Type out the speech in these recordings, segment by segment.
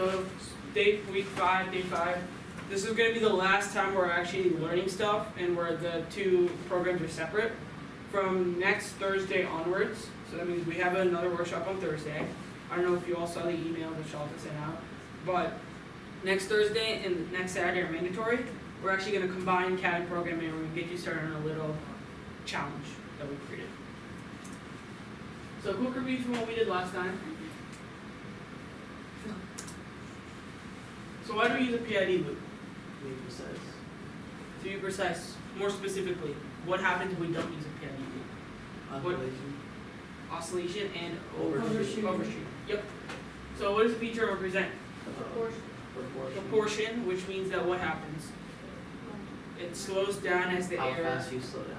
So week 5, day 5. This is going to be the last time we're actually learning stuff and where the two programs are separate. From next Thursday onwards, so that means we have another workshop on Thursday. I don't know if you all saw the email that Charlotte sent out, but next Thursday and next Saturday are mandatory. We're actually going to combine CAD programming and we're going to get you started on a little challenge that we created. So quick review from what we did last time. So why do we use a PID loop? To be precise. To be precise, more specifically, what happens if we don't use a PID loop? Oscillation. Oscillation and Overshoot. overshoot. Yep. So what does the feature represent? Proportion. Proportion, which means that what happens? It slows down as the How air. fast you slow down.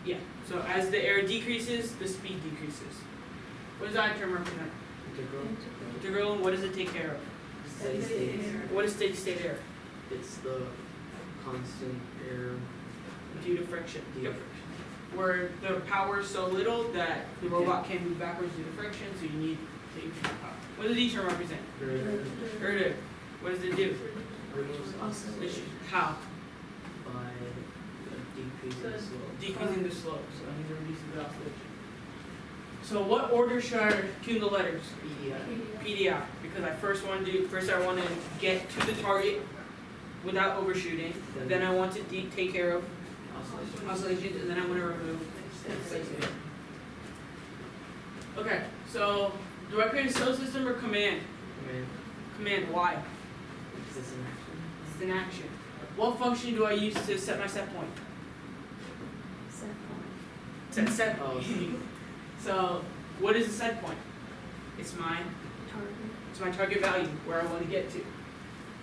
Yeah. So as the air decreases, the speed decreases. What does that term represent? Integral. Integral. What does it take care of? Steady state. What is steady state air? It's the constant air. Due to friction. Due to friction. Where the power is so little that the robot can't move backwards due to friction, so you need to increase the power. What does each term represent? Erodive. What does it do? Reduce oscillation How? by decreasing the slope. Decreasing the slope, so that means it reduces the oscillation. So what order should I tune the letters? PDI, because first I want to get to the target without overshooting, then I want to take care of oscillations, and then I'm going to remove oscillations. Okay, so do I create a cell system or command? Command, why? Because it's an action. It's an action. What function do I use to set my set point? Set Oh, point. So what is a set point? It's my target value, where I want to get to.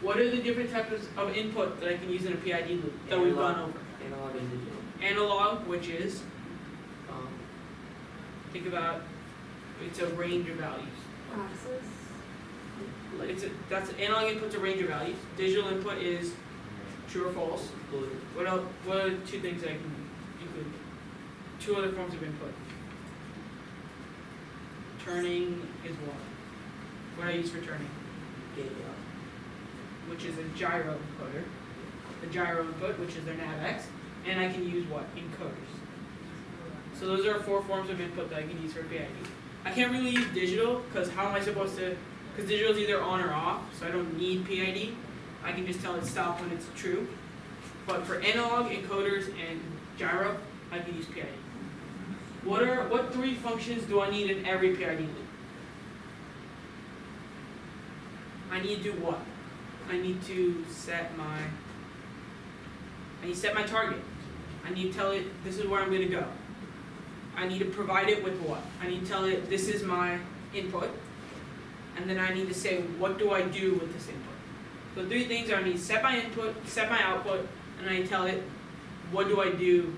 What are the different types of input that I can use in a PID loop that we've gone over? Analog and digital. Analog, which is, think about, it's a range of values. That's analog input's a range of values. Digital input is true or false. What else? What are two things I can include? Two other forms of input. Turning is what? What do I use for turning? Gate Which is a gyro encoder. The gyro input, which is their NavX, and I can use what? Encoders. So those are 4 forms of input that I can use for PID. I can't really use digital, because how am I supposed to, because digital is either on or off, so I don't need PID. I can just tell it stop when it's true. But for analog, encoders, and gyro, I can use PID. What 3 functions do I need in every PID loop? I need to do what? I need to set my target. I need to tell it this is where I'm going to go. I need to provide it with what? I need to tell it this is my input. And then I need to say what do I do with this input. So 3 things are I need to set my input, set my output, and I tell it what do I do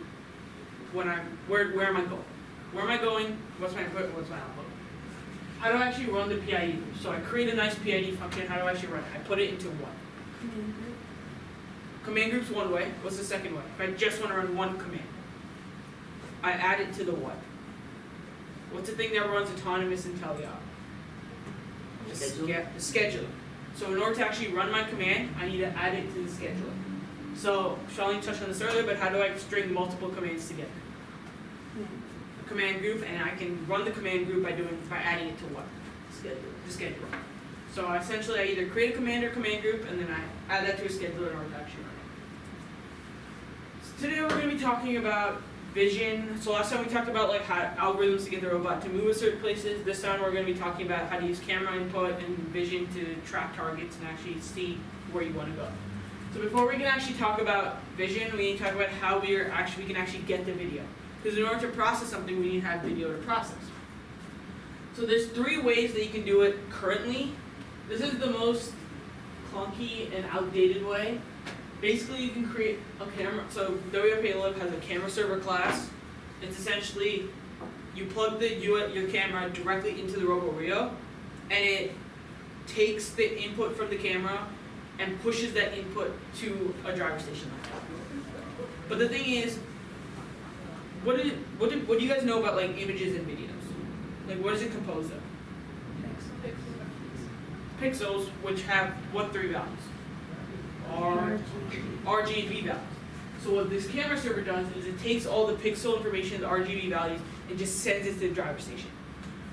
when where am I going? Where am I going? What's my input? What's my output? How do I actually run the PID loop? So I create a nice PID function. How do I actually run it? I put it into what? Command group's one way. What's the second way? If I just want to run one command, I add it to the what? What's the thing that runs autonomous in Teleop? The scheduler. So in order to actually run my command, I need to add it to the scheduler. So Charlene touched on this earlier, but how do I string multiple commands together? A command group, and I can run the command group by adding it to what? The scheduler. So essentially, I either create a command or command group, and then I add that to a scheduler in order to actually run it. So today we're going to be talking about vision. So last time we talked about like how algorithms to get the robot to move at certain places. This time we're going to be talking about how to use camera input and vision to track targets and actually see where you want to go. So before we can actually talk about vision, we need to talk about how we can actually get the video. Because in order to process something, we need to have video to process. So there's 3 ways that you can do it currently. This is the most clunky and outdated way. Basically, you can create a camera. So WFA has a camera server class. It's essentially you plug your camera directly into the RoboRio, and it takes the input from the camera and pushes that input to a driver station laptop. But the thing is, what do you guys know about like images and videos? Like what is it composed of? pixels which have what three values? RG and V values. So what this camera server does is it takes all the pixel information, the RGB values, and just sends it to the driver station.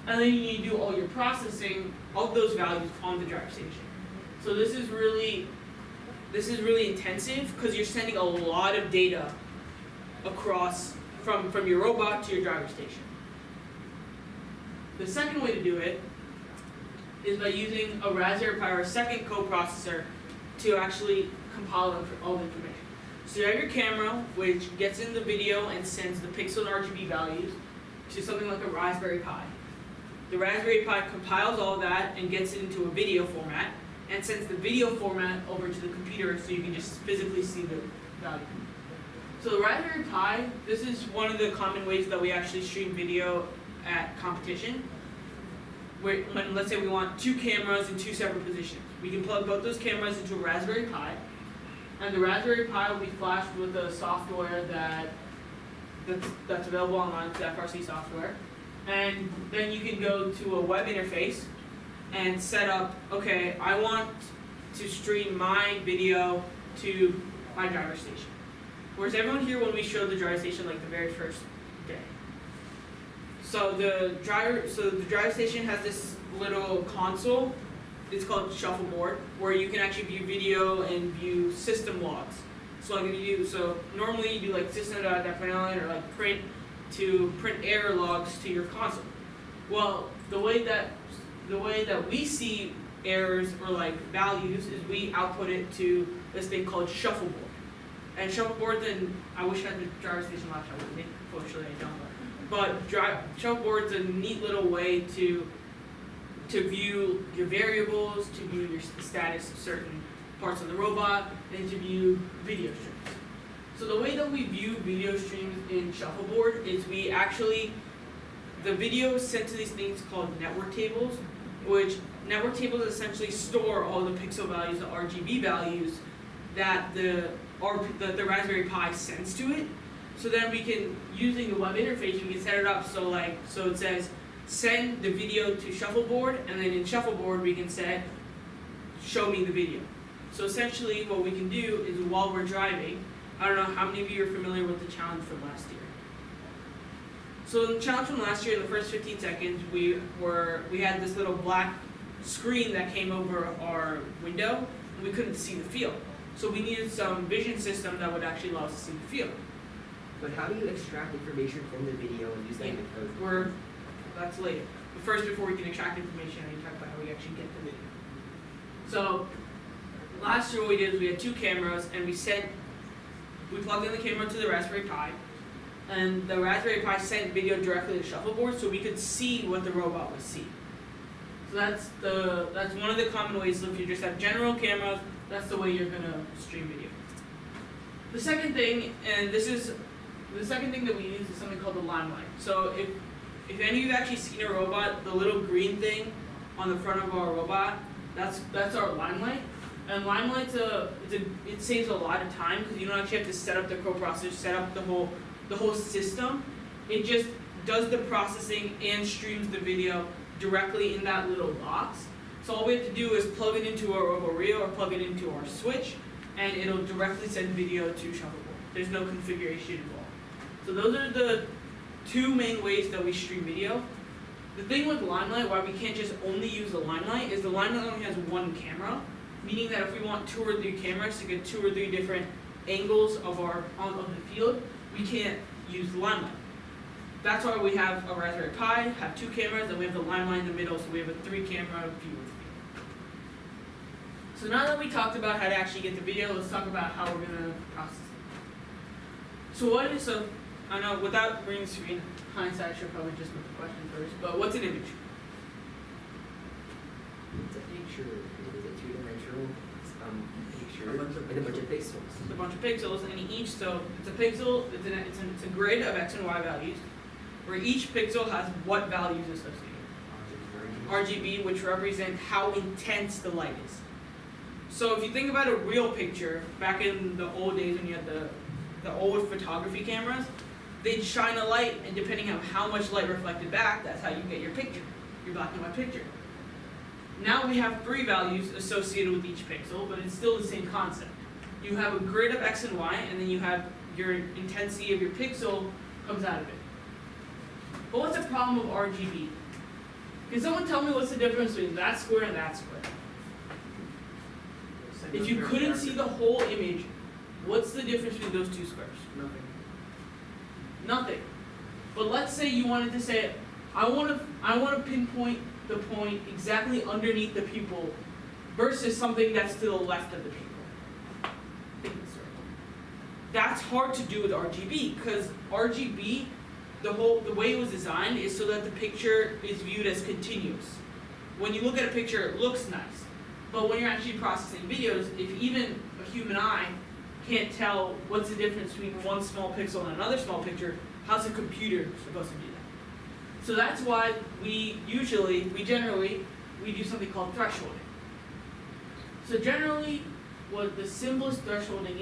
And then you need to do all your processing of those values on the driver station. So this is really intensive because you're sending a lot of data across from your robot to your driver station. The second way to do it is by using a Raspberry Pi or a second coprocessor to actually compile all the information. So you have your camera, which gets in the video and sends the pixel and RGB values to something like a Raspberry Pi. The Raspberry Pi compiles all that and gets it into a video format and sends the video format over to the computer so you can just physically see the value. So the Raspberry Pi, this is one of the common ways that we actually stream video at competition. When let's say we want two cameras in two separate positions. We can plug both those cameras into a Raspberry Pi, and the Raspberry Pi will be flashed with a software that's available online, it's FRC software. And then you can go to a web interface and set up, okay, I want to stream my video to my driver station. Whereas everyone here, when we showed the driver station like the very first day. So the driver station has this little console. It's called Shuffleboard, where you can actually view video and view system logs. So normally you do like system.println or like print error logs to your console. Well, the way that we see errors or like values is we output it to this thing called Shuffleboard. And Shuffleboard, then I wish I had the driver station laptop with me. Fortunately, I don't. But Shuffleboard's a neat little way to view your variables, to view your status of certain parts of the robot, and to view video streams. So the way that we view video streams in Shuffleboard is the video is sent to these things called network tables, which network tables essentially store all the pixel values, the RGB values that the Raspberry Pi sends to it. So then we can, using the web interface, we can set it up so it says send the video to Shuffleboard, and then in Shuffleboard we can say show me the video. So essentially what we can do is while we're driving, I don't know how many of you are familiar with the challenge from last year. So in the challenge from last year, in the first 15 seconds, we had this little black screen that came over our window, and we couldn't see the field. So we needed some vision system that would actually allow us to see the field. But how do you extract information from the video and use that in code? That's later. But first, before we can extract information, I need to talk about how we actually get the video. So last year what we did is we had two cameras, and we plugged in the camera to the Raspberry Pi, and the Raspberry Pi sent video directly to Shuffleboard so we could see what the robot was seeing. So that's one of the common ways. So if you just have general cameras, that's the way you're gonna stream video. The second thing that we use is something called the limelight. So if any of you have actually seen a robot, the little green thing on the front of our robot, that's our limelight. And Limelight's it saves a lot of time because you don't actually have to set up the coprocessor, set up the whole system. It just does the processing and streams the video directly in that little box. So all we have to do is plug it into our RoboRio or plug it into our switch, and it'll directly send video to Shuffleboard. There's no configuration involved. So those are the two main ways that we stream video. The thing with Limelight, why we can't just only use the Limelight, is the Limelight only has one camera, meaning that if we want 2 or 3 cameras to get 2 or 3 different angles of the field, we can't use the Limelight. That's why we have a Raspberry Pi, have 2 cameras, and we have the Limelight in the middle, so we have a 3-camera view of the field. So now that we talked about how to actually get the video, let's talk about how we're going to process it. I know without bringing the screen, hindsight, I should probably just put the question first, but what's an image? It's a picture. It is a 2-dimensional picture A bunch of with a bunch of pixels. It's a bunch of pixels, and it's a pixel, it's a grid of X and Y values, where each pixel has what values associated. RGB, which represent how intense the light is. So if you think about a real picture, back in the old days when you had the old photography cameras, they'd shine a light, and depending on how much light reflected back, that's how you get your picture, your black and white picture. Now we have 3 values associated with each pixel, but it's still the same concept. You have a grid of x and y, and then you have your intensity of your pixel comes out of it. But what's the problem with RGB? Can someone tell me what's the difference between that square and that square? If you couldn't see the whole image, what's the difference between those 2 squares? Nothing. Nothing. But let's say you wanted to say, I want to pinpoint the point exactly underneath the pupil versus something that's to the left of the pupil. Think of the circle. That's hard to do with RGB because RGB, the way it was designed is so that the picture is viewed as continuous. When you look at a picture, it looks nice. But when you're actually processing videos, if even a human eye can't tell what's the difference between one small pixel and another small picture, how's a computer supposed to do that? So that's why we generally do something called thresholding. So generally, what the simplest thresholding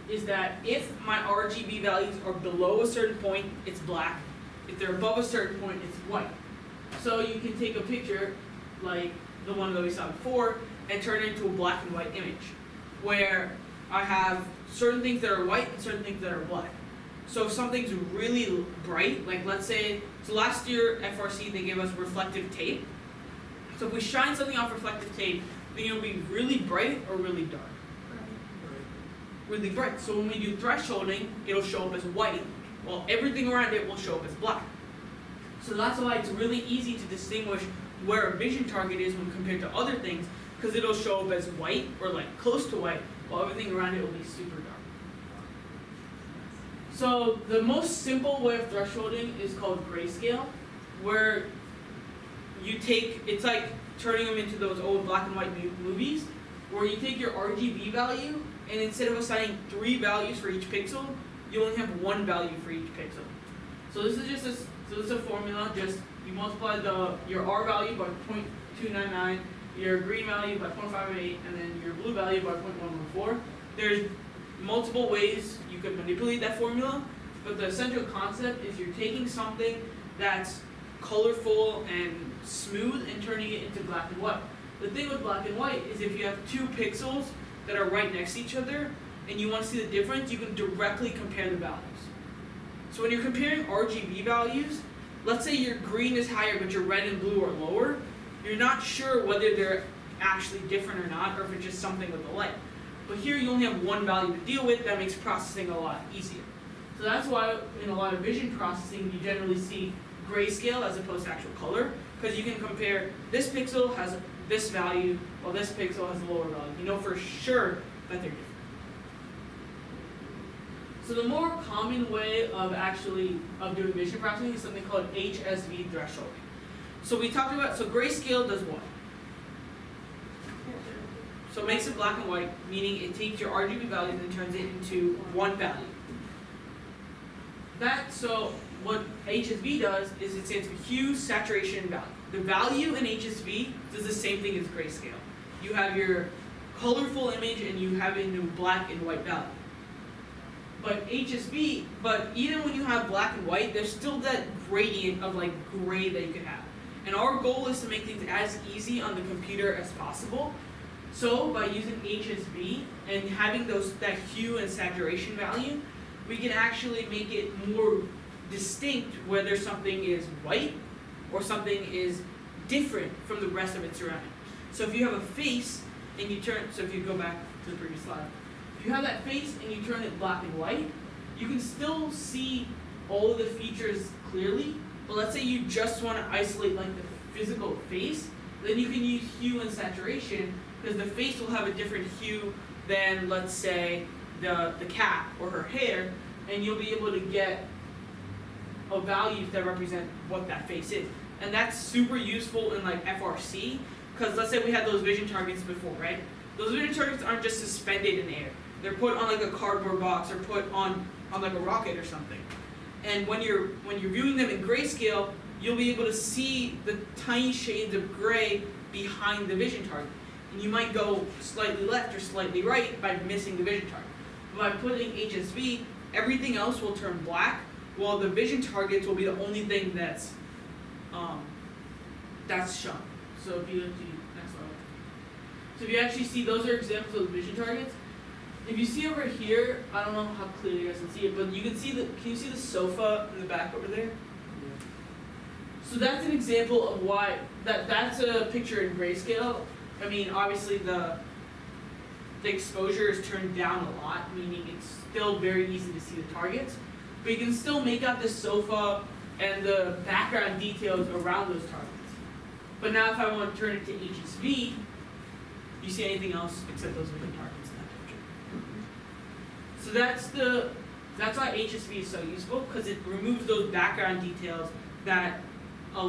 is that if my RGB values are below a certain point, it's black. If they're above a certain point, it's white. So you can take a picture like the one that we saw before and turn it into a black and white image, where I have certain things that are white and certain things that are black. So if something's really bright, like let's say, so last year FRC they gave us reflective tape. So if we shine something off reflective tape, then it'll be really bright or really dark. Really bright. So when we do thresholding, it'll show up as white, while everything around it will show up as black. So that's why it's really easy to distinguish where a vision target is when compared to other things, because it'll show up as white or like close to white, while everything around it will be super dark. So the most simple way of thresholding is called grayscale, where you take, it's like turning them into those old black and white movies, where you take your RGB value, and instead of assigning 3 values for each pixel, you only have 1 value for each pixel. So this is just a formula, just you multiply your R value by 0.299, your green value by 0.58, and then your blue value by 0.114. There's multiple ways you can manipulate that formula, but the essential concept is you're taking something that's colorful and smooth and turning it into black and white. The thing with black and white is if you have 2 pixels that are right next to each other and you want to see the difference, you can directly compare the values. So when you're comparing RGB values, let's say your green is higher but your red and blue are lower, you're not sure whether they're actually different or not, or if it's just something with the light. But here you only have 1 value to deal with, that makes processing a lot easier. So that's why in a lot of vision processing you generally see grayscale as opposed to actual color, because you can compare this pixel has this value while this pixel has a lower value. You know for sure that they're different. So the more common way of doing vision processing is something called HSV thresholding. So we talked about, so grayscale does what? So it makes it black and white, meaning it takes your RGB values and turns it into 1 value. So what HSV does is it stands for hue, saturation, value. The value in HSV does the same thing as grayscale. You have your colorful image and you have it in black and white value. But even when you have black and white, there's still that gradient of like gray that you could have. And our goal is to make things as easy on the computer as possible. So by using HSV and having that hue and saturation value, we can actually make it more distinct whether something is white or something is different from the rest of its surrounding. So if you have a face and you so if you go back to the previous slide, if you have that face and you turn it black and white, you can still see all of the features clearly, but let's say you just want to isolate like the physical face, then you can use hue and saturation, because the face will have a different hue than, let's say, the cat or her hair, and you'll be able to get a value that represent what that face is. And that's super useful in like FRC, because let's say we had those vision targets before, right? Those vision targets aren't just suspended in the air. They're put on like a cardboard box or put on like a rocket or something. And when you're viewing them in grayscale, you'll be able to see the tiny shades of gray behind the vision target. And you might go slightly left or slightly right by missing the vision target. By putting HSV, everything else will turn black, while the vision targets will be the only thing that's shown. So if you go to the next So if you actually see, those are examples of vision targets. If you see over here, I don't know how clearly you guys can see it, but you can see can you see the sofa in the back over there? So that's an example of why, that's a picture in grayscale. I mean, obviously the exposure is turned down a lot, meaning it's still very easy to see the targets, but you can still make out the sofa and the background details around those targets. But now if I want to turn it to HSV, you see anything else except those vision targets in that picture. So that's why HSV is so useful, because it removes those background details that a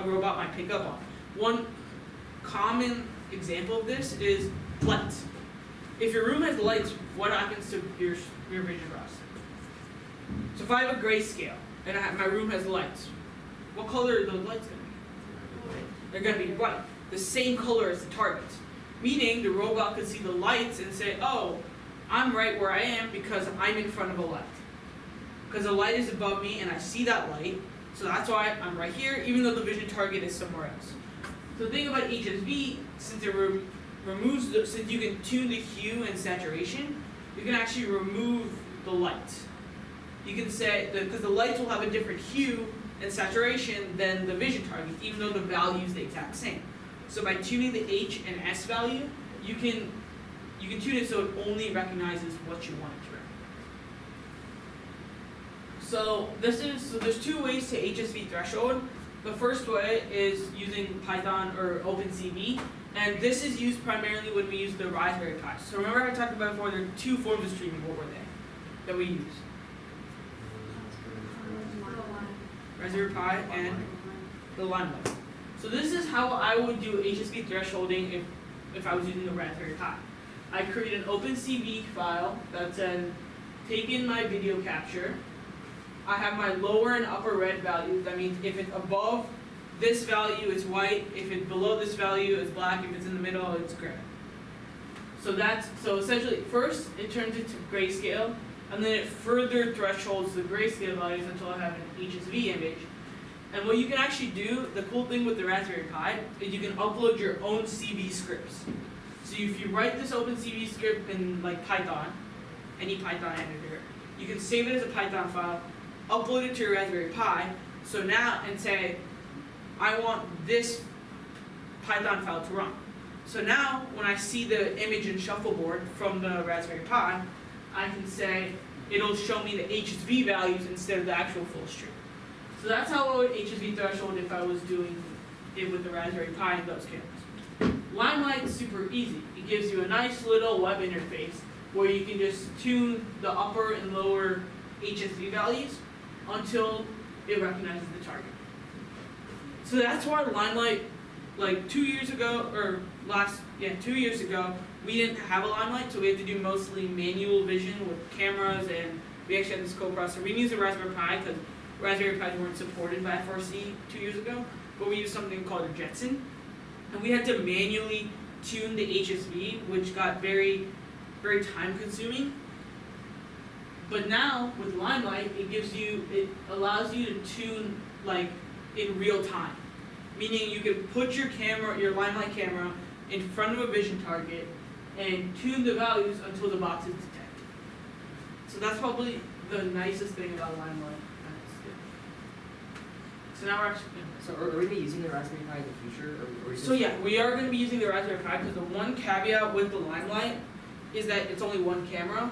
robot might pick up on. One common example of this is lights. If your room has lights, what happens to your vision across? So if I have a grayscale and my room has lights, what color are those lights going to be? They're going to be white, the same color as the targets. Meaning the robot could see the lights and say, oh, I'm right where I am because I'm in front of a light. Because the light is above me and I see that light, so that's why I'm right here, even though the vision target is somewhere else. So the thing about HSV, since it since you can tune the hue and saturation, you can actually remove the light. You can say, because the lights will have a different hue and saturation than the vision target, even though the value is the exact same. So by tuning the H and S value, you can tune it so it only recognizes what you want it to recognize. So there's two ways to HSV threshold. The first way is using Python or OpenCV, and this is used primarily when we use the Raspberry Pi. So remember I talked about before, there are two forms of streaming. What were they that we use? Raspberry Pi and the Limelight. So this is how I would do HSV thresholding if I was using the Raspberry Pi. I create an OpenCV file that says, take in my video capture. I have my lower and upper red values. That means if it's above this value, it's white. If it's below this value, it's black. If it's in the middle, it's gray. So essentially, first it turns it to grayscale, and then it further thresholds the grayscale values until I have an HSV image. And what you can actually do, the cool thing with the Raspberry Pi, is you can upload your own CV scripts. So if you write this OpenCV script in like Python, any Python editor, you can save it as a Python file, upload it to your Raspberry Pi, so now, and say, I want this Python file to run. So now, when I see the image in Shuffleboard from the Raspberry Pi, I can say, it'll show me the HSV values instead of the actual full stream. So that's how I would HSV threshold if I was doing it with the Raspberry Pi and those cameras. Limelight's super easy. It gives you a nice little web interface where you can just tune the upper and lower HSV values until it recognizes the target. So that's why Limelight, like 2 years ago, 2 years ago, we didn't have a Limelight, so we had to do mostly manual vision with cameras, and we actually had this coprocessor. We didn't use a Raspberry Pi because Raspberry Pis weren't supported by FRC 2 years ago, but we used something called a Jetson, and we had to manually tune the HSV, which got very, very time consuming. But now with Limelight, it allows you to tune like in real time, meaning you can put your Limelight camera in front of a vision target and tune the values until the box is detected. So that's probably the nicest thing about Limelight. So now we're actually. So are we going to be using the Raspberry Pi in the future? Or is So yeah, we are going to be using the Raspberry Pi, because the one caveat with the Limelight is that it's only one camera.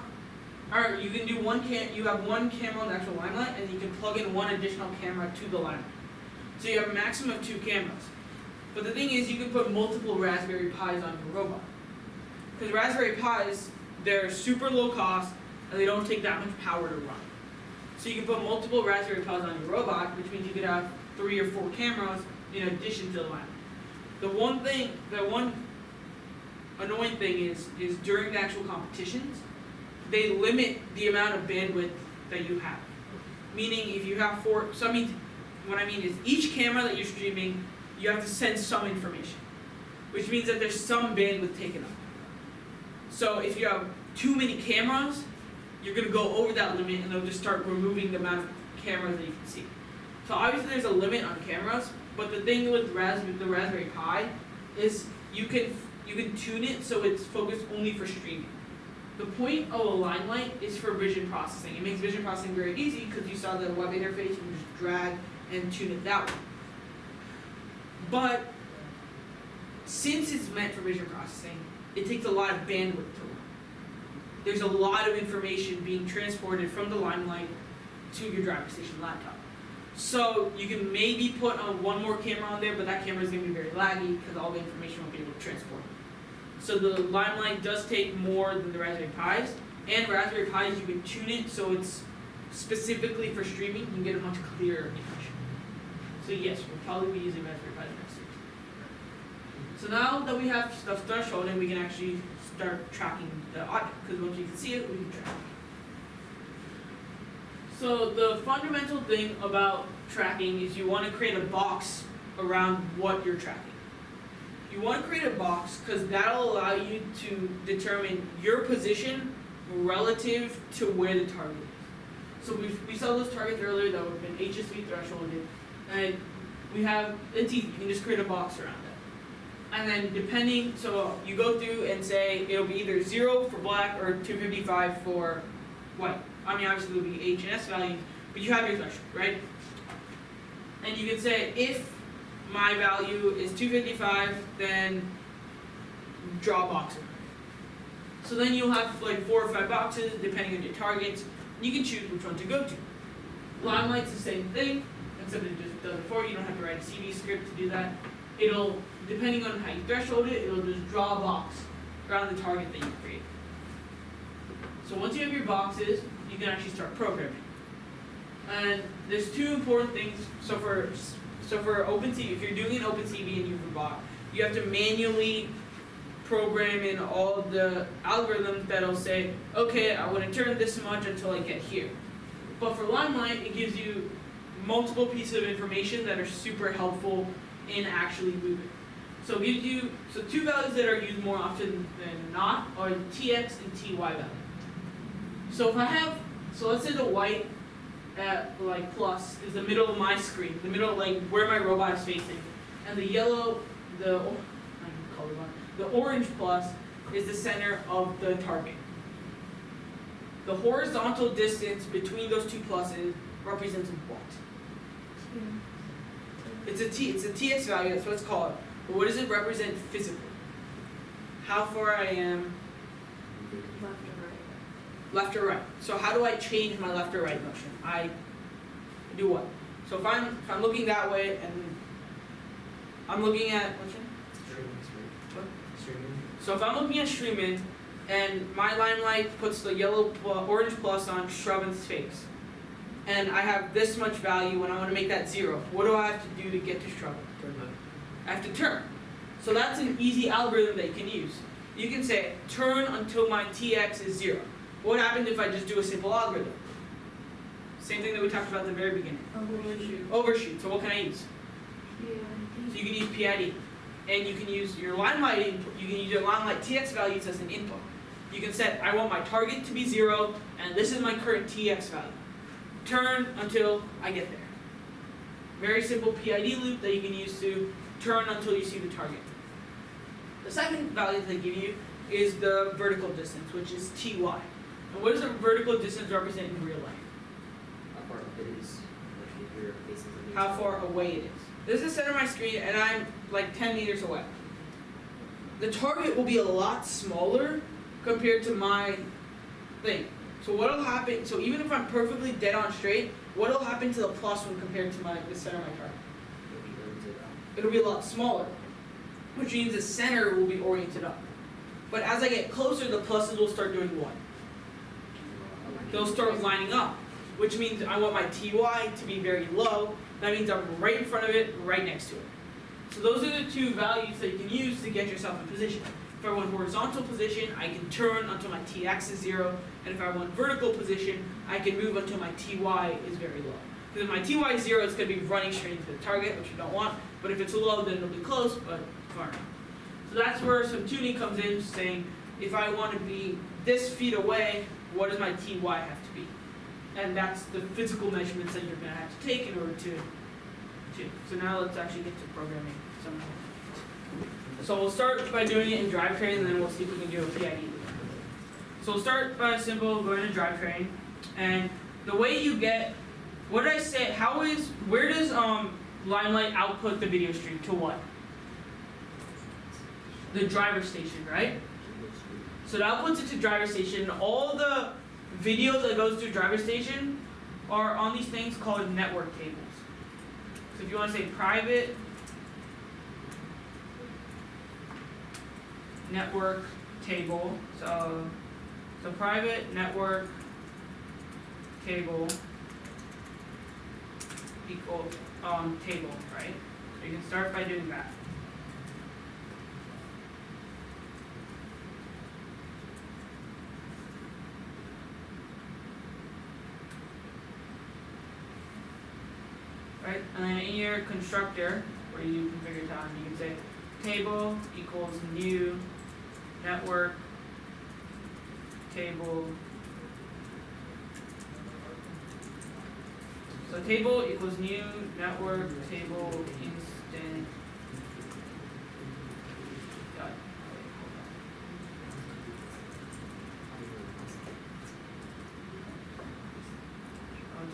Or you can do you have one camera on the actual Limelight, and you can plug in one additional camera to the Limelight. So you have a maximum of 2 cameras. But the thing is, you can put multiple Raspberry Pis on your robot. Because Raspberry Pis, they're super low cost, and they don't take that much power to run. So you can put multiple Raspberry Pis on your robot, which means you could have 3 or 4 cameras in addition to the Limelight. The one annoying thing is during the actual competitions, they limit the amount of bandwidth that you have. Meaning if you have 4, what I mean is each camera that you're streaming, you have to send some information, which means that there's some bandwidth taken up. So if you have too many cameras, you're going to go over that limit, and they'll just start removing the amount of cameras that you can see. So obviously there's a limit on cameras, but the thing with the Raspberry Pi is you you can tune it so it's focused only for streaming. The point of a limelight is for vision processing. It makes vision processing very easy because you saw the web interface, you can just drag and tune it that way. But since it's meant for vision processing, it takes a lot of bandwidth to run. There's a lot of information being transported from the limelight to your driver station laptop. So you can maybe put one more camera on there, but that camera is going to be very laggy because all the information won't be able to transport. So the limelight does take more than the Raspberry Pis, and Raspberry Pis you can tune it so it's specifically for streaming. You can get a much clearer image. So yes, we'll probably be using Raspberry Pis next year. So now that we have stuff thresholding, we can actually start tracking the audio, because once we can see it, we can track it. So the fundamental thing about tracking is you want to create a box around what you're tracking. You want to create a box because that'll allow you to determine your position relative to where the target is. So we saw those targets earlier that would have been HSV thresholded, and we have, it's easy, you can just create a box around it. And then depending, so you go through and say it'll be either 0 for black or 255 for white. I mean, obviously there'll be H and S values, but you have your threshold, right? And you can say if my value is 255, then draw a box around it. So then you'll have like 4 or 5 boxes depending on your targets. You can choose which one to go to. Limelight's the same thing, except it just does it for you. You don't have to write a CV script to do that. It'll, depending on how you threshold it, it'll just draw a box around the target that you create. So once you have your boxes, you can actually start programming. And there's 2 important things. So for OpenCV, if you're doing an OpenCV and you've a bot, you have to manually program in all the algorithms that'll say, okay, I want to turn this much until I get here. But for Limelight, it gives you multiple pieces of information that are super helpful in actually moving. So it gives you, so 2 values that are used more often than not are TX and TY value. So if I have, so let's say the white at like plus is the middle of my screen, the middle like where my robot is facing, and the yellow, the orange plus is the center of the target. The horizontal distance between those 2 pluses represents what? It's a TX value, that's what it's called. But what does it represent physically? How far I am left or right. So how do I change my left or right motion? I do what? So if I'm looking that way and I'm looking at what's your name? Streaming. So if I'm looking at Streaming and my Limelight puts the yellow orange plus on Shravan's face, and I have this much value and I want to make that 0, what do I have to do to get to Shravan? I have to turn. So that's an easy algorithm that you can use. You can say turn until my TX is 0. What happens if I just do a simple algorithm? Same thing that we talked about at the very beginning. Overshoot. So what can I use? So you can use PID. And you can use your Limelight input. You can use your Limelight TX values as an input. You can set, I want my target to be 0, and this is my current TX value. Turn until I get there. Very simple PID loop that you can use to turn until you see the target. The second value that they give you is the vertical distance, which is TY. And what does a vertical distance represent in real life? How far up it is, like if you're facing something. How far away it is. This is the center of my screen, and I'm like 10 meters away. The target will be a lot smaller compared to my thing. So what'll happen, so even if I'm perfectly dead on straight, what'll happen to the plus when compared to the center of my target? It'll be a lot smaller, which means the center will be oriented up. But as I get closer, the pluses will start doing what? They'll start lining up, which means I want my TY to be very low. That means I'm right in front of it, right next to it. So those are the 2 values that you can use to get yourself in position. If I want horizontal position, I can turn until my TX is 0, and if I want vertical position, I can move until my TY is very low. Because if my TY is 0, it's going to be running straight into the target, which you don't want, but if it's low, then it'll be close, but far enough. So that's where some tuning comes in, saying, if I want to be this feet away, what does my TY have to be? And that's the physical measurements that you're going to have to take in order to. So now let's actually get to programming some of them. So we'll start by doing it in drivetrain, and then we'll see if we can do a PID. So we'll start by a simple going to drivetrain, and the way you get, what did I say? Where does Limelight output the video stream to what? The driver station, right? So it outputs it to driver station. All the video that goes to driver station are on these things called network tables. So if you want to say private network table, so private network table equals table, right? So you can start by doing that. Right? And then in your constructor, where you configure time, you can say table equals new network table. So table equals new network table instant. Dot.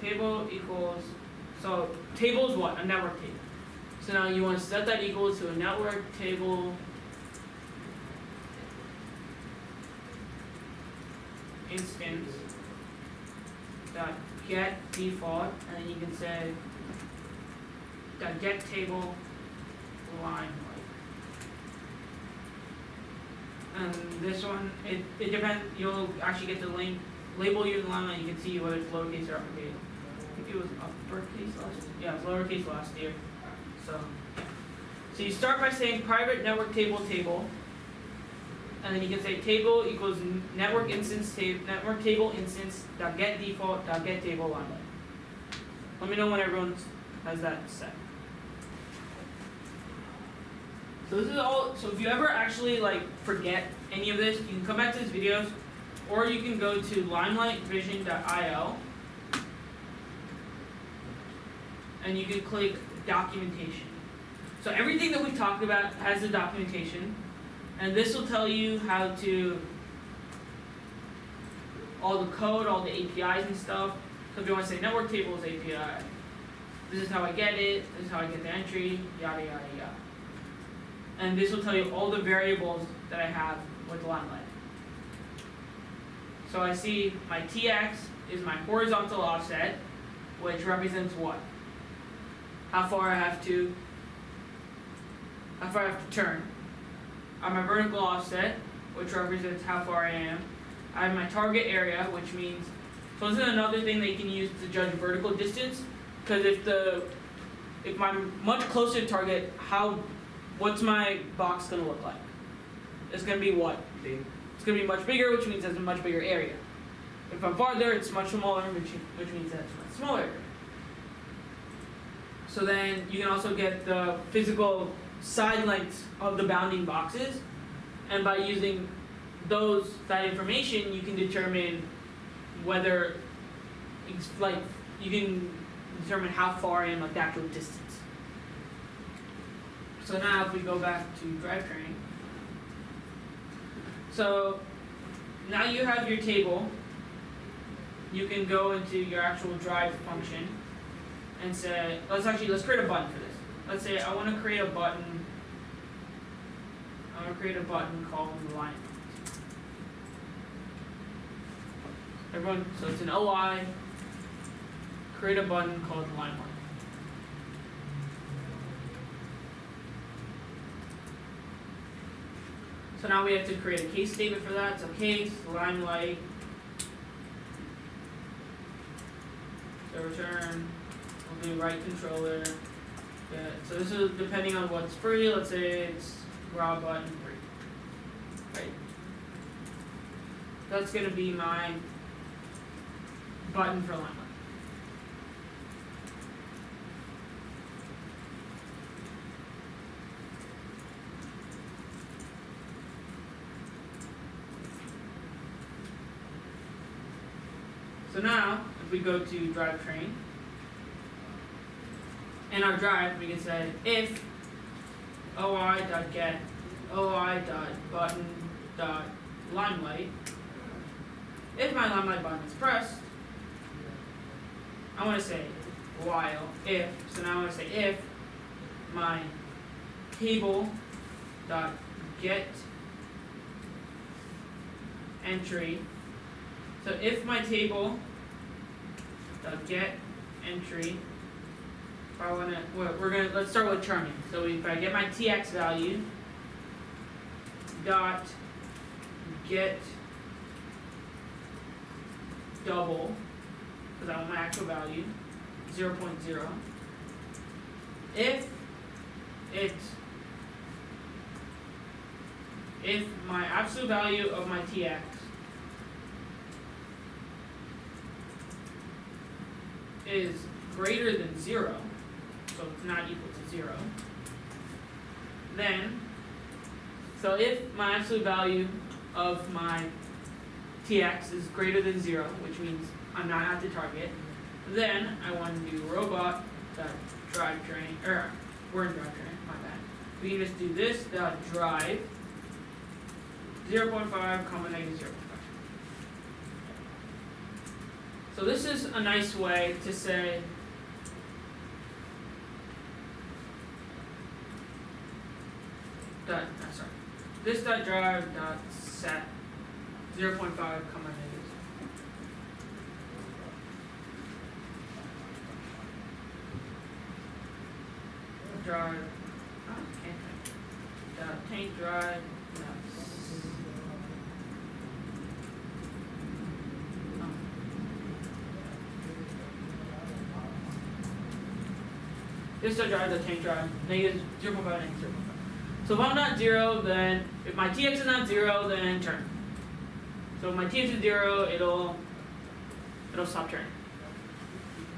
Table equals, so table is what? A network table. So now you want to set that equal to a network table instance dot get default, and then you can say dot get table line. And this one, it depends. You'll actually get the link label your line, and you can see whether it's lowercase or uppercase. I think it was uppercase last. Yeah, it's lowercase last year. So you start by saying private network table, and then you can say table equals network table instance dot get default dot get table line. Let me know when everyone has that set. So this is all. So if you ever actually forget any of this, you can come back to these videos, or you can go to limelightvision.io, and you can click documentation. So everything that we talked about has the documentation, and this will tell you how to, all the code, all the APIs and stuff. So if you want to say network tables API, this is how I get it, this is how I get the entry, yada yada yada. And this will tell you all the variables that I have with Limelight. So I see my TX is my horizontal offset, which represents what? How far I have to turn. I have my vertical offset, which represents how far I am. I have my target area, which means, so this is another thing that you can use to judge vertical distance, because if I'm much closer to target, what's my box gonna look like? It's gonna be what? Big. It's gonna be much bigger, which means it's a much bigger area. If I'm farther, it's much smaller, which means that's a much smaller area. So then you can also get the physical side lengths of the bounding boxes, and by using that information, you can determine whether you can determine how far I am, the actual distance. So now if we go back to drivetrain, so now you have your table. You can go into your actual drive function and say, let's create a button for this. Let's say I want to create a button. Called line. Everyone, so it's an OI. Create a button called line. So now we have to create a case statement for that. So case Limelight. So return. We'll do write controller. Yeah, so this is depending on what's free. Let's say it's raw button free. Right. That's gonna be my button for Limelight. So now, if we go to drivetrain, in our drive we can say if oi.get oi.button.limelight. If my limelight button is pressed, I want to say while if, so now I want to say if my table dot get entry. So if my table dot get entry, if I wanna, let's start with turning. So if I get my tx value dot get double, because I want my actual value, 0.0. If my absolute value of my tx is greater than 0, so it's not equal to 0, then, so if my absolute value of my tx is greater than 0, which means I'm not at the target, then I want to do robot.drivetrain, or we're in drivetrain, my bad. We can just do this dot drive 0.5 comma negative 0.5. So this is a nice way to say this dot drive dot set 0.5 comma negative. Drive can't type. Dot tank drive dot this dot drive dot tank drive negative 0.5 negative 0.5. So if I'm not 0, then if my tx is not 0, then turn. So if my tx is 0, it'll stop turning.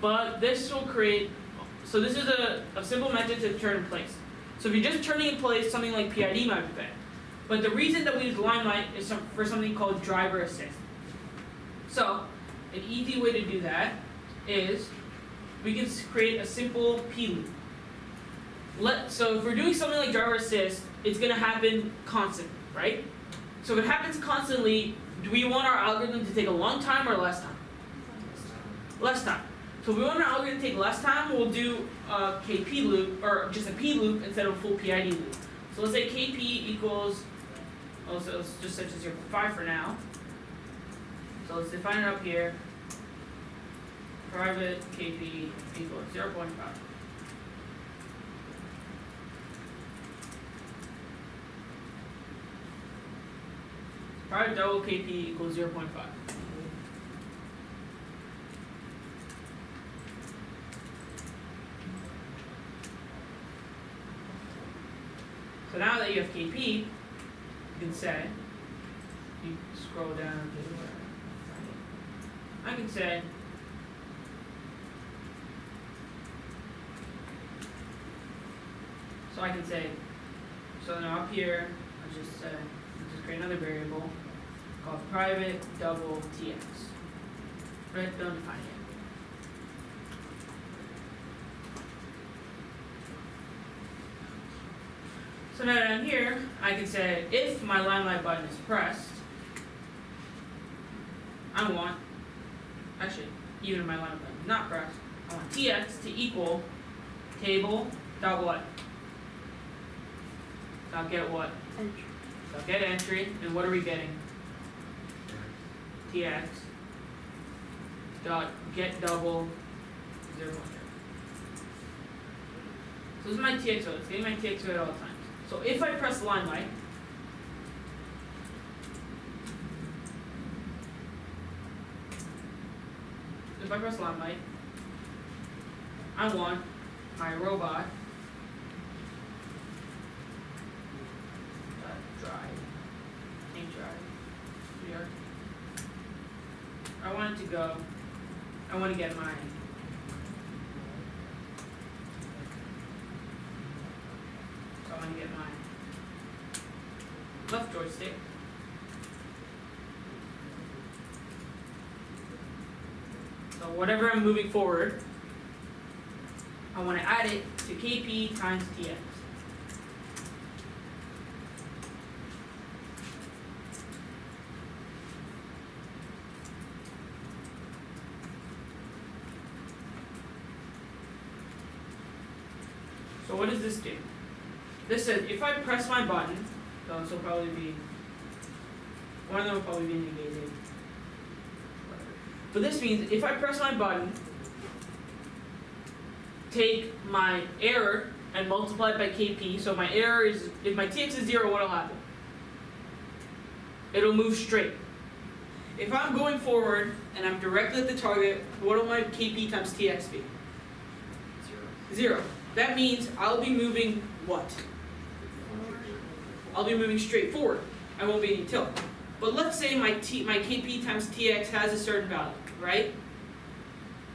But this will create, so this is a simple method to turn in place. So if you're just turning in place, something like PID might be better. But the reason that we use Limelight is for something called driver assist. So an easy way to do that is we can create a simple P loop. So if we're doing something like driver assist, it's going to happen constantly, right? So if it happens constantly, do we want our algorithm to take a long time or less time? Less time. So if we want our algorithm to take less time, we'll do a KP loop, or just a P loop instead of a full PID loop. So let's say KP equals, let's just set to 0.5 for now. So let's define it up here. Private KP equals 0.5. Private double KP equals 0.5. So now that you have KP, you can say, you scroll down to where I can say so now up here I'll just create another variable called private double tx. Right, don't define it. So now down here, I can say if my Limelight button is pressed, I want, actually, even if my Limelight button is not pressed, I want tx to equal table dot what? Dot get what? Entry. Dot get entry, and what are we getting? Tx dot get double 0.0. So this is my tx value. It's getting my tx value at all times. So if I press Limelight, I want my robot drive, tank drive, here. I want it to go, I want to get my left joystick. So whatever I'm moving forward, I want to add it to KP times TX. So what does this do? This says if I press my button, so this will probably be, one of them will probably be negated. But this means if I press my button, take my error and multiply it by KP, so my error is, if my TX is 0, what'll happen? It'll move straight. If I'm going forward and I'm directly at the target, what will my KP times TX be? 0. That means I'll be moving what? I'll be moving straight forward. I won't be any tilt. But let's say my KP times TX has a certain value, right?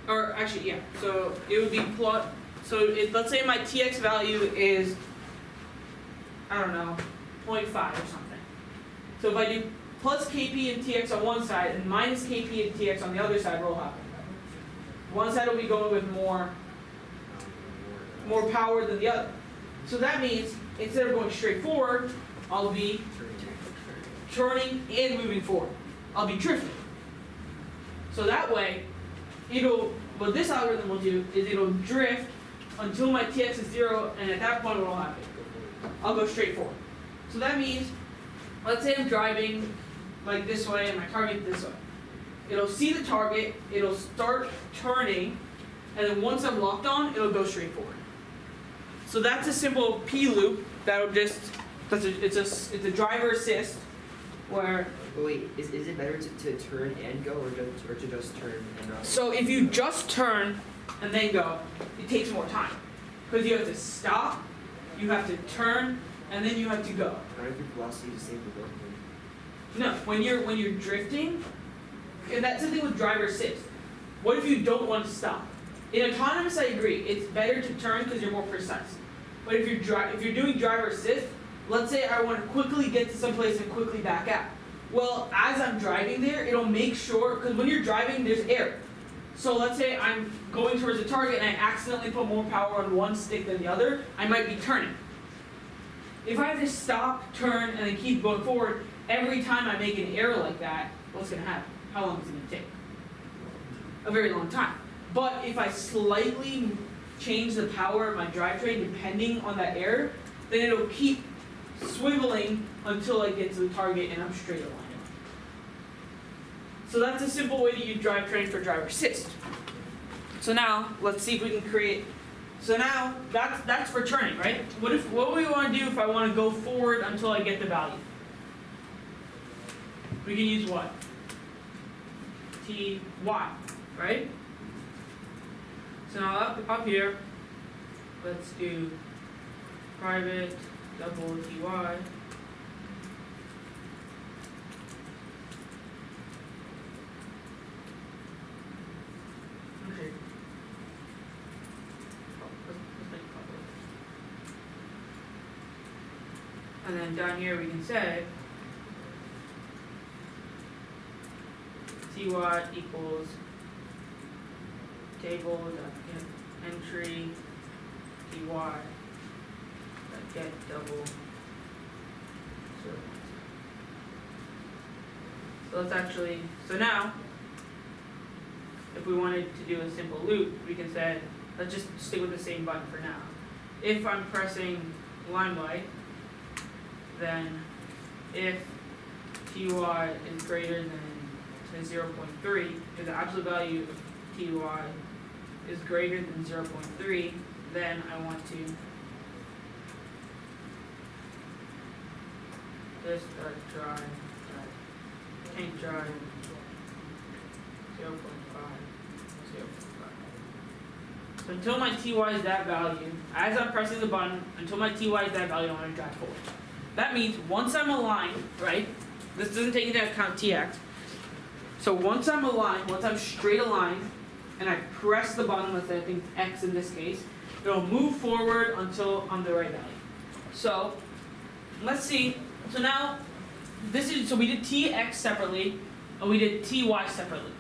Or actually, yeah. So it would be plot. So let's say my TX value is, I don't know, 0.5 or something. So if I do plus KP and TX on one side and minus KP and TX on the other side, what will happen? One side will be going with more power than the other. So that means instead of going straight forward, I'll be turning and moving forward. I'll be drifting. So that way, what this algorithm will do is it'll drift until my TX is 0, and at that point what will happen? I'll go straight forward. So that means, let's say I'm driving like this way and my target this way. It'll see the target, it'll start turning, and then once I'm locked on, it'll go straight forward. So that's a simple P loop that'll just, it's a driver assist where. But wait, is it better to turn and go, or to just turn and not? So if you just turn and then go, it takes more time. Because you have to stop, you have to turn, and then you have to go. I don't think velocity is the same for both of them. No, when you're drifting, and that's the thing with driver assist. What if you don't want to stop? In autonomous, I agree, it's better to turn because you're more precise. But if you're doing driver assist, let's say I want to quickly get to someplace and quickly back out. Well, as I'm driving there, it'll make sure, because when you're driving, there's air. So let's say I'm going towards a target and I accidentally put more power on one stick than the other, I might be turning. If I have to stop, turn, and then keep going forward, every time I make an error like that, what's going to happen? How long is it going to take? A very long time. But if I slightly change the power of my drivetrain depending on that error, then it'll keep swiveling until I get to the target and I'm straight aligned. So that's a simple way to use drivetrain for driver assist. So now let's see if we can create. So now that's for turning, right? What do we want to do if I want to go forward until I get the value? We can use what? Ty, right? So now up here, let's do private double ty. Okay. Let's make a couple. And then down here we can say ty equals table dot entry ty get double. So let's actually, so now if we wanted to do a simple loop, we can say, let's just stick with the same button for now. If I'm pressing limelight, then if ty is greater than 0.3, if the absolute value of ty is greater than 0.3, then I want to just drive, tank drive 0.5, 0.5. So until my ty is that value, as I'm pressing the button, until my ty is that value, I want to drive forward. That means once I'm aligned, right? This doesn't take into account tx. So once I'm aligned, once I'm straight aligned, and I press the button, let's say I think X in this case, it'll move forward until I'm the right value. So let's see. So now so we did tx separately, and we did ty separately.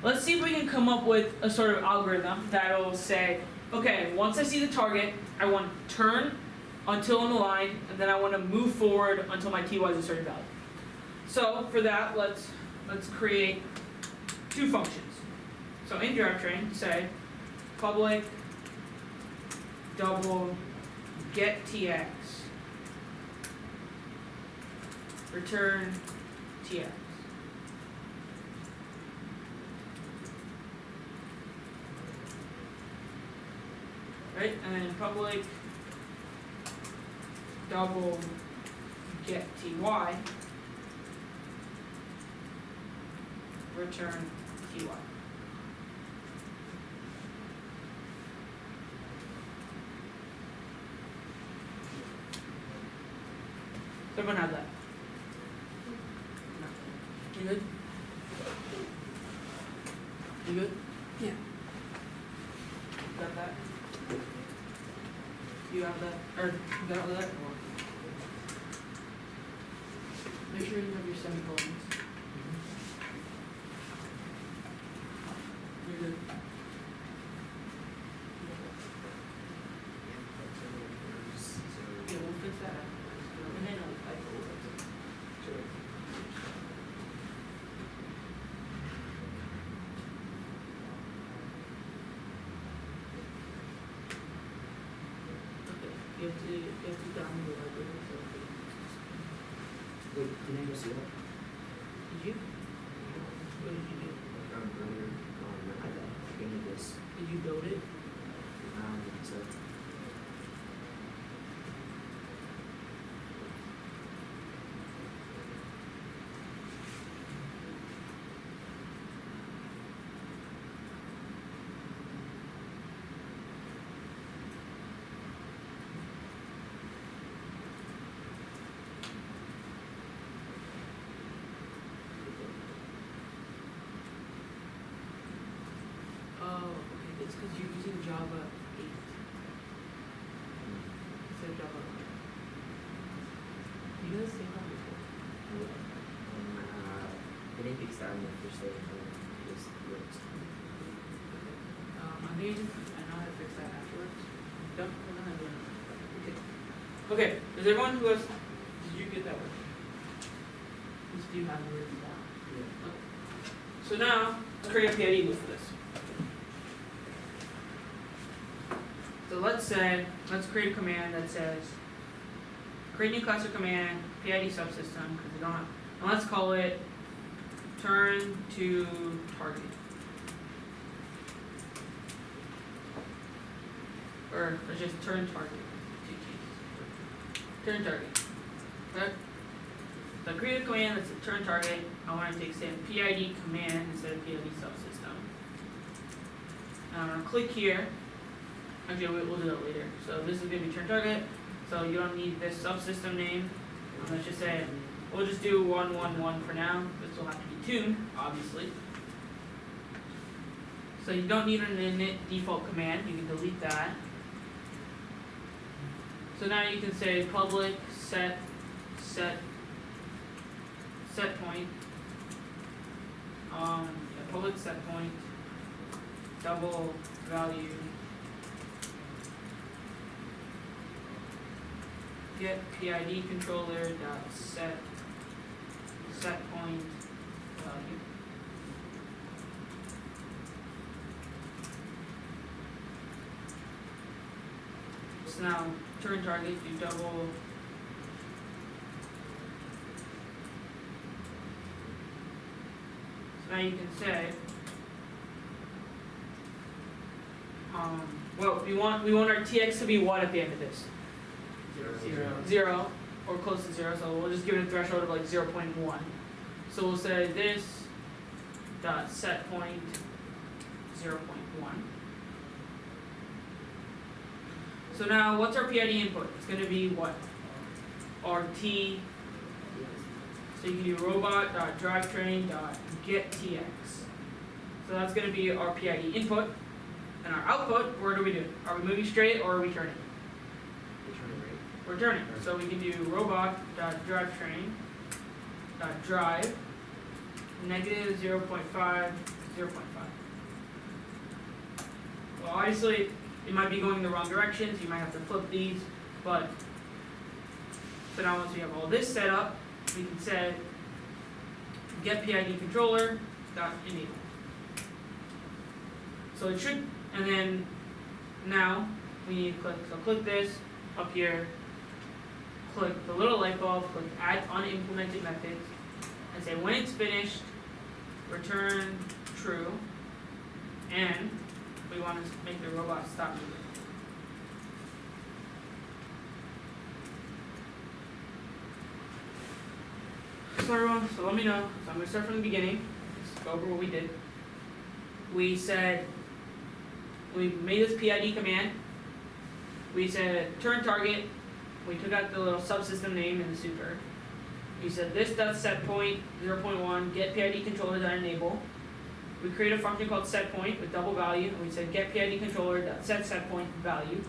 Let's see if we can come up with a sort of algorithm that'll say, okay, once I see the target, I want to turn until I'm aligned, and then I want to move forward until my ty is a certain value. So for that, let's create two functions. So in drivetrain, say public double get tx, return tx. Right, and then public double get ty, return ty. Someone have that? You good? You good? Yeah. Got that? You have that, or you got all that, or? Make sure you have your semicolons. You're good. Yeah, we'll fix that afterwards. And then I'll type over it. Okay, you have to download it. Wait, can I go see that? Did you? What did you do? Earlier, I got, I need this, Did you build it? so. Oh, okay, it's because you're using Java 8 instead of Java 11. You guys seen that before? I didn't fix that on the first day, it just works. I think I know how to fix that afterwards. Don't know how to do it. Okay, does everyone who has, did you get that one? Just do you have it written down? Yeah. So now, let's create a PID loop for this. So let's create a command that says, create new class or command, PID subsystem, because we don't have, and let's call it turn to target. Or just turn target. Two keys. Turn target. Okay? So I create a command that's a turn target. I want to take say PID command instead of PID subsystem. And I'm gonna click here. Actually, we'll do that later. So this is gonna be turn target. So you don't need this subsystem name. Let's just say we'll just do 111 for now. This will have to be tuned, obviously. So you don't need an init default command. You can delete that. So now you can say public set point. Public set point double value get PID controller dot set point value. So now turn target do double so now you can say well we want our TX to be what at the end of this? 0 or close to 0, so we'll just give it a threshold of like 0.1. So we'll say this dot set point 0.1. So now what's our PID input? It's going to be what? RT. So you can do robot.drivetrain.getTX. So that's going to be our PID input. And our output, what are we doing? Are we moving straight or are we turning? We're turning. So we can do robot.drivetrain.drive negative 0.5, 0.5. Well, obviously, it might be going the wrong direction, so you might have to flip these, but so now once we have all this set up, we can say get PID controller dot enable. So it should, and then now we need to click, so click this, up here, click the little light bulb, click add unimplemented methods, and say when it's finished, return true, and we want to make the robot stop moving. So everyone, so let me know. So I'm gonna start from the beginning. Let's go over what we did. We said we made this PID command. We said turn target. We took out the little subsystem name in the super. We said this does set point 0.1 get PID controller dot enable. We create a function called setPoint with double value, and we said get PID controller dot set point value.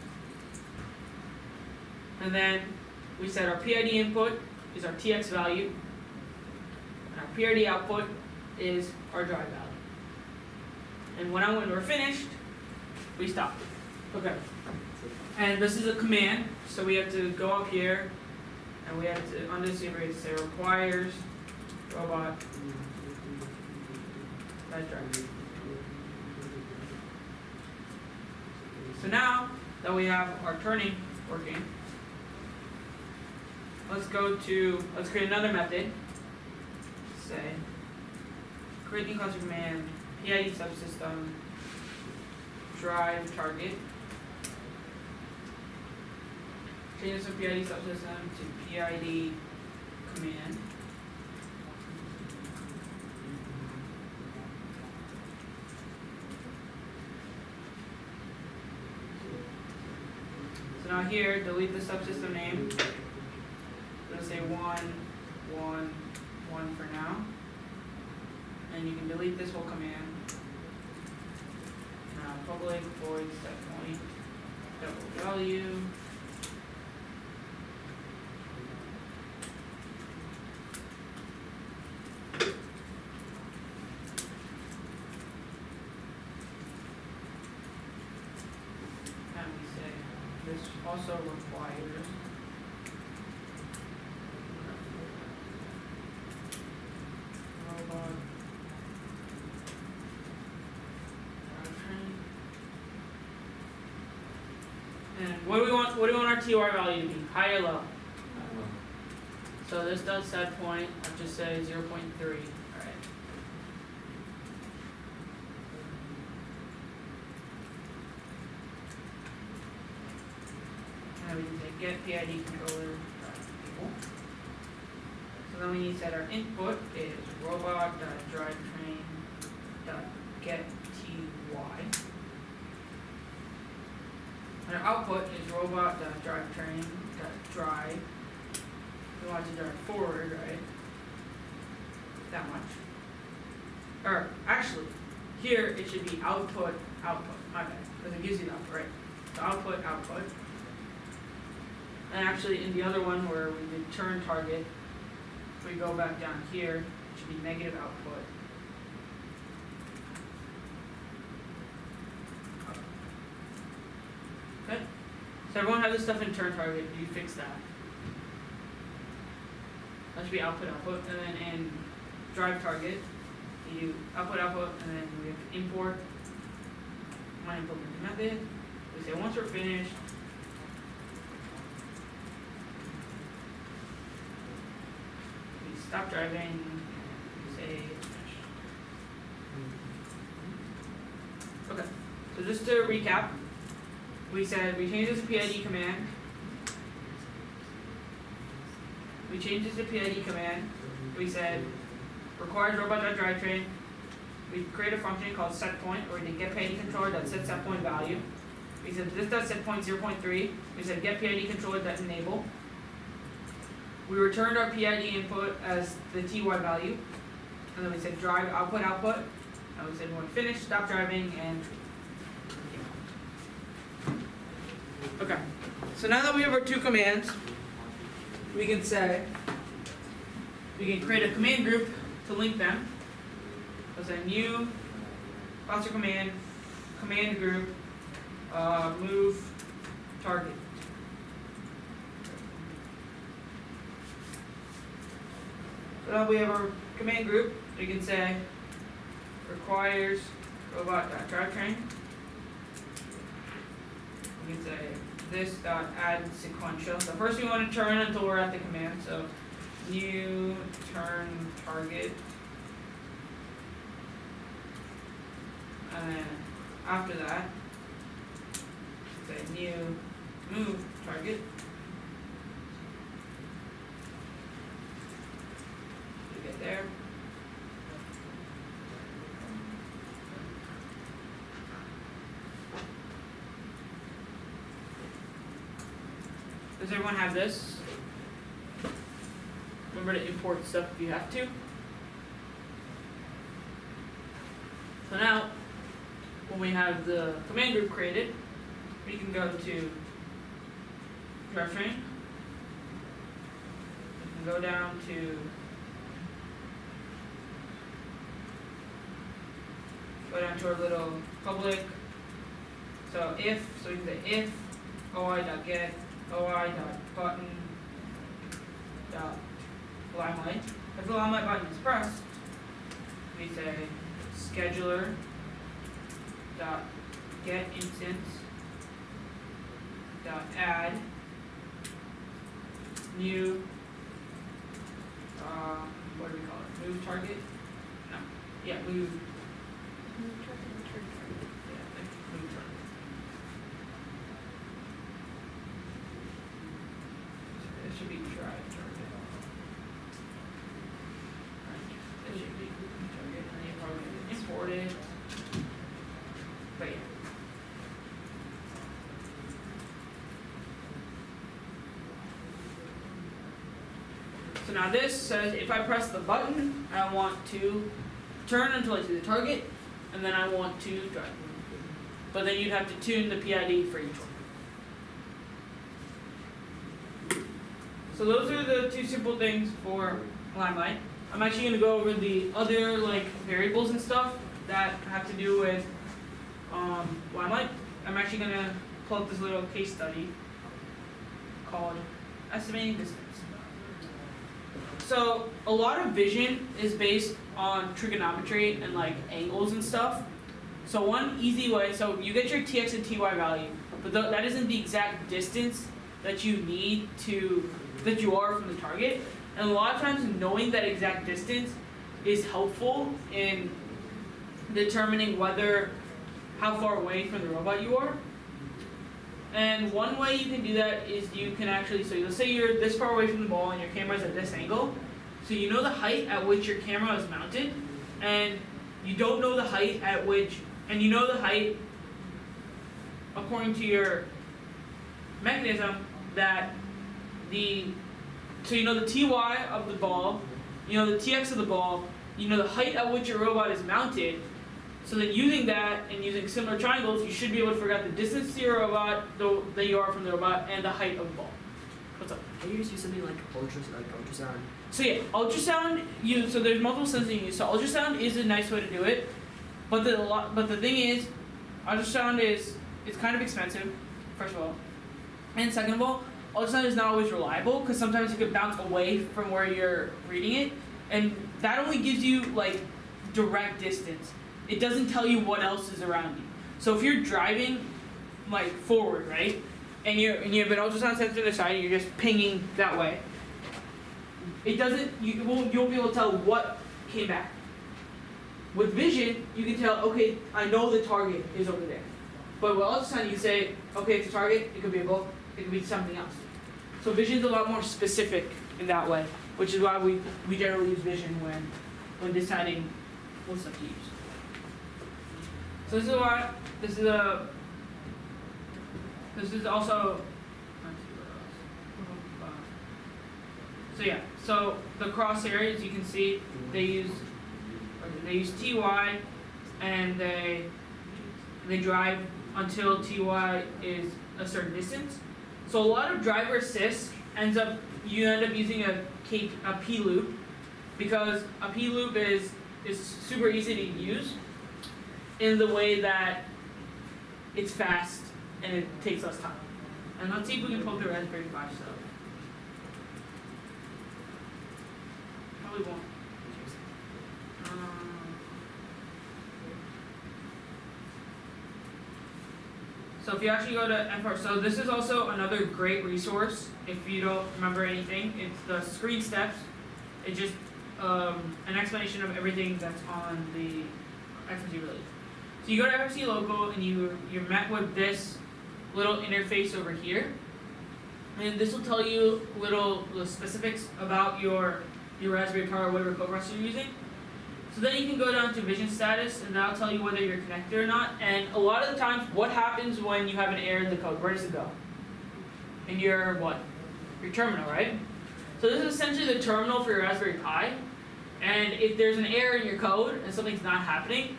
And then we said our PID input is our TX value, and our PID output is our drive value. And when we're finished, we stop. Okay. And this is a command, so we have to go up here, and we have to, under the super, we have to say requires robot drive. So now that we have our turning working, let's create another method. Say create new cluster command PID subsystem drive target. Change this from PID subsystem to PID command. So now here, delete the subsystem name. Let's say 1, 1, 1 for now. And you can delete this whole command. Now public void set point double value. And we say this also requires robot drivetrain. And what do we want our TY value to be? High or low? So this does set point, I'll just say 0.3. Alright. And we can say get PID controller enable. So then we need to set our input is robot.drivetrain.get TY. And our output is robot.drivetrain.drive. We want to drive forward, right? That much. Or actually, here it should be output, my bad, because it gives you the output, right? So output. And actually in the other one where we did turn target, if we go back down here, it should be negative output. Okay? So everyone have this stuff in turn target, you fix that. That should be output, and then in drive target, you do output, and then we have to import my implemented method. We say once we're finished, we stop driving, we say finish. Okay, so just to recap, we said we changed this to PID command. We changed this to PID command. We said requires robot.drivetrain. We create a function called setPoint, or we did get PID controller.setPoint value. We said this does set point 0.3. We said get PID controller.enable. We returned our PID input as the TY value. And then we said drive output. And we said when finished, stop driving and okay. So now that we have our two commands, we can create a command group to link them. Let's say new cluster command group, move target. So now we have our command group. We can say requires robot.drivetrain. We can say this dot add sequential. So first we want to turn until we're at the command. So new turn target, and then after that, say new move target. You get there. Does everyone have this? Remember to import stuff if you have to. So now, when we have the command group created, we can go to drivetrain. We can go down to our little public. So we can say if oi.get oi.button dot limelight. If the limelight button is pressed, we say scheduler dot get instance dot add new what do we call it? Move target? No. Yeah, move. Yeah, move target. It should be drive target. Right. It should be target, and you probably import it. But yeah. So now this says if I press the button, I want to turn until I see the target, and then I want to drive. But then you'd have to tune the PID for each one. So those are the two simple things for Limelight. I'm actually going to go over the other variables and stuff that have to do with Limelight. I'm actually going to pull up this little case study called Estimating Distance. So a lot of vision is based on trigonometry and angles and stuff. So one easy way, so you get your TX and TY value, but that isn't the exact distance that you need that you are from the target. And a lot of times knowing that exact distance is helpful in determining how far away from the robot you are. And one way you can do that is you can actually, so let's say you're this far away from the ball and your camera's at this angle. So you know the height at which your camera is mounted, and you don't know the height at which, and you know the height according to your mechanism so you know the TY of the ball, you know the TX of the ball, you know the height at which your robot is mounted. So then using that and using similar triangles, you should be able to figure out the distance to your robot that you are from the robot and the height of the ball. What's up? Can you just use something like ultrasound? So yeah, ultrasound, so there's multiple sensors you use. So ultrasound is a nice way to do it. But the thing is, ultrasound it's kind of expensive, first of all. And second of all, ultrasound is not always reliable because sometimes it could bounce away from where you're reading it. And that only gives you direct distance. It doesn't tell you what else is around you. So if you're driving forward, right, and you have an ultrasound sensor on the side, and you're just pinging that way. You won't be able to tell what came back. With vision, you can tell, okay, I know the target is over there. But with ultrasound, you say, okay, it's a target. It could be a book. It could be something else. So vision's a lot more specific in that way, which is why we generally use vision when deciding what stuff to use. So this is also, so yeah, so the crosshairs, you can see they use TY, and they drive until TY is a certain distance. So a lot of driver assist you end up using a P loop, because a P loop is super easy to use in the way that it's fast and it takes less time. And let's see if we can pull up the Raspberry Pi stuff. Probably won't. So if you actually go to NFR, so this is also another great resource if you don't remember anything. It's the screen steps. It's just an explanation of everything that's on the FFC release. So you go to FFC local and you're met with this little interface over here. And this will tell you the specifics about your Raspberry Pi or whatever code processor you're using. So then you can go down to vision status and that'll tell you whether you're connected or not. And a lot of the times, what happens when you have an error in the code? Where does it go? In your what? Your terminal, right? So this is essentially the terminal for your Raspberry Pi. And if there's an error in your code and something's not happening,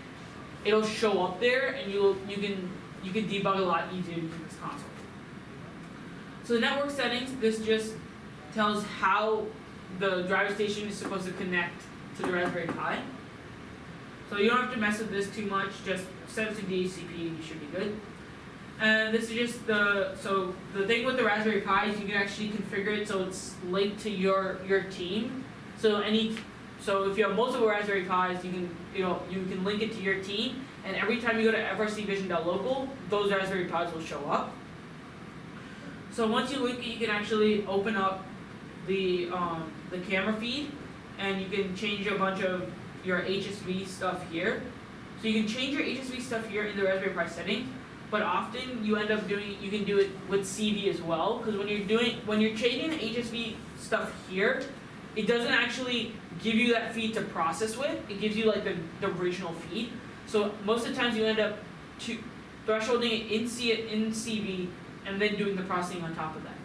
it'll show up there and you can debug a lot easier using this console. So the network settings, this just tells how the driver station is supposed to connect to the Raspberry Pi. So you don't have to mess with this too much, just set it to DHCP and you should be good. And this is just so the thing with the Raspberry Pi is you can actually configure it so it's linked to your team. So if you have multiple Raspberry Pis, you can link it to your team, and every time you go to frcvision.local, those Raspberry Pis will show up. So once you link it, you can actually open up the camera feed, and you can change a bunch of your HSV stuff here. So you can change your HSV stuff here in the Raspberry Pi settings, but often you end up you can do it with CV as well, because when you're changing the HSV stuff here, it doesn't actually give you that feed to process with. It gives you like the original feed. So most of the times you end up thresholding it in CV and then doing the processing on top of that.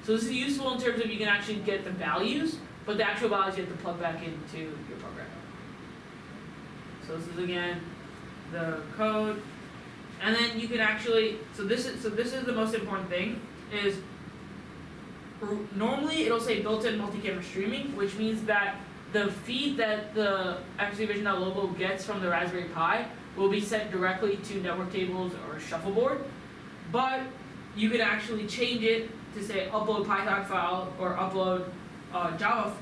So this is useful in terms of you can actually get the values, but the actual values you have to plug back into your program. So this is again the code, and then you can actually this is the most important thing is normally it'll say built-in multi-camera streaming, which means that the feed that the FFCVision.local gets from the Raspberry Pi will be sent directly to network tables or shuffleboard, but you could actually change it to say upload Python file or upload Java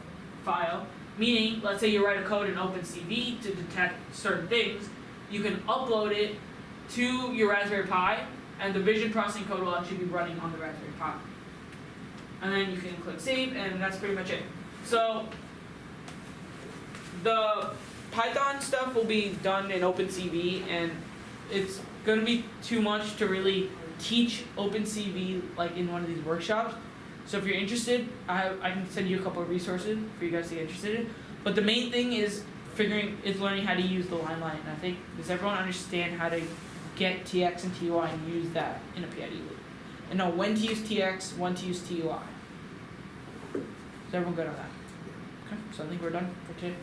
file, meaning let's say you write a code in OpenCV to detect certain things, you can upload it to your Raspberry Pi and the vision processing code will actually be running on the Raspberry Pi. And then you can click save and that's pretty much it. So the Python stuff will be done in OpenCV and it's going to be too much to really teach OpenCV like in one of these workshops. So if you're interested, I can send you a couple of resources for you guys to get interested in. But the main thing is learning how to use the limelight. And I think, does everyone understand how to get TX and TUI and use that in a PID loop? And know when to use TX, when to use TUI. Is everyone good on that? Okay, so I think we're done for today.